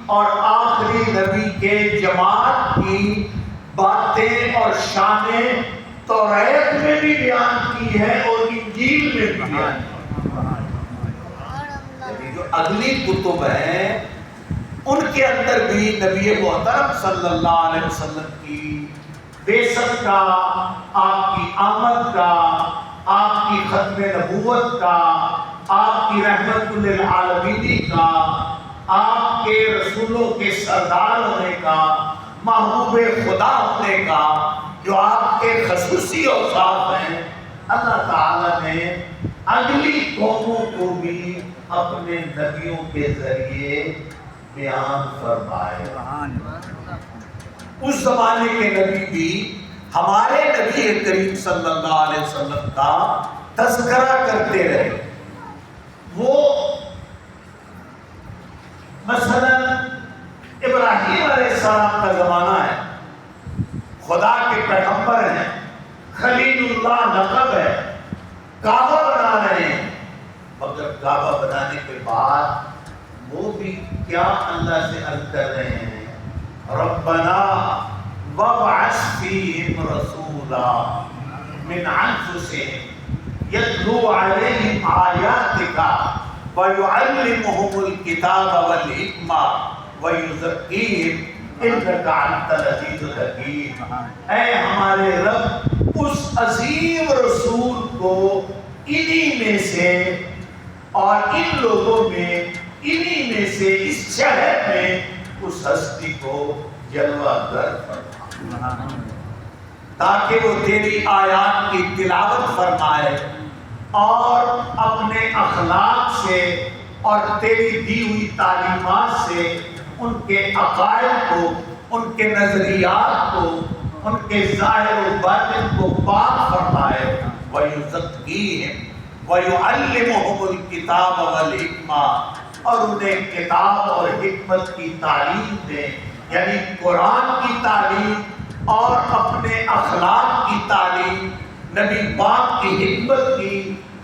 اور آخری نبی کے جماعت کی باتیں اور شانیں توریت میں بھی بیان کی ہے اور انجیل میں بھی بیان کی ہے۔ جو اگلی کتب ہیں ان کے اندر بھی نبی محترم صلی اللہ علیہ وسلم کی بعثت کا، آپ کی آمد کا، آپ کی ختم نبوت کا، آپ کی رحمت للعالمین کا، آپ کے رسولوں کے سردار ہونے کا، محبوب خدا ہونے کا، جو آپ کے خصوصی اوصاف ہیں، اللہ تعالیٰ نے اگلی قوموں کو بھی اپنے نبیوں کے ذریعے بیان فرمائے۔ اس زمانے کے نبی بھی ہمارے نبی کریم صلی اللہ علیہ وسلم کا تذکرہ کرتے رہے۔ وہ مثلا ابراہیم علیہ السلام کا زمانہ ہے، خدا کے پیغمبر ہیں، خلیل اللہ لقب ہے، کعبہ بنا رہے ہیں، مگر کعبہ بنانے کے بعد وہ بھی کیا اللہ سے عرض کر رہے ہیں؟ ربنا وابعث فیہم رسولا من انفسہم یتلو علیہم آیاتک ویعلمہم الکتاب والحکمہ ویزکیہم انک انت العزیز الحکیم۔ اے ہمارے رب، اس عظیم رسول کو انہی میں سے اور ان لوگوں میں، انہی میں سے اس شہر میں اس ہستی کو جلوہ گر فرما، تاکہ وہ تیری آیات کی تلاوت فرمائے اور اپنے اخلاق سے اور تیری دی ہوئی تعلیمات سے ان کے عقائد کو، ان کے نظریات کو، ان کے ظاہر و باطن کو پاک فرمائے۔ وَيُزَكِّيهِمْ وَيُعَلِّمُهُمُ الْكِتَابَ وَالْحِکْمَةَ، اور انہیں کتاب اور حکمت کی تعلیم دیں، یعنی قرآن کی تعلیم اور اپنے اخلاق کی تعلیم، نبی پاک کی حکمت کی،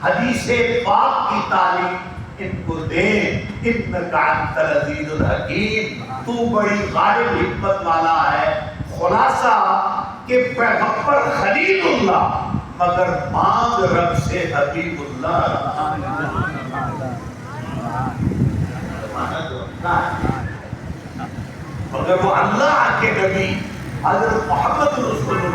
حدیث پاک کی تعلیم ان کو دیں۔ انک انت العزیز الحکیم، تو بڑی غالب حکمت والا ہے۔ خلاصہ کہ پیغمبر خلیل اللہ مگر مانگ رب سے حبیب اللہ، مگر وہ اللہ کے نبی حضرت محمد رسول اللہ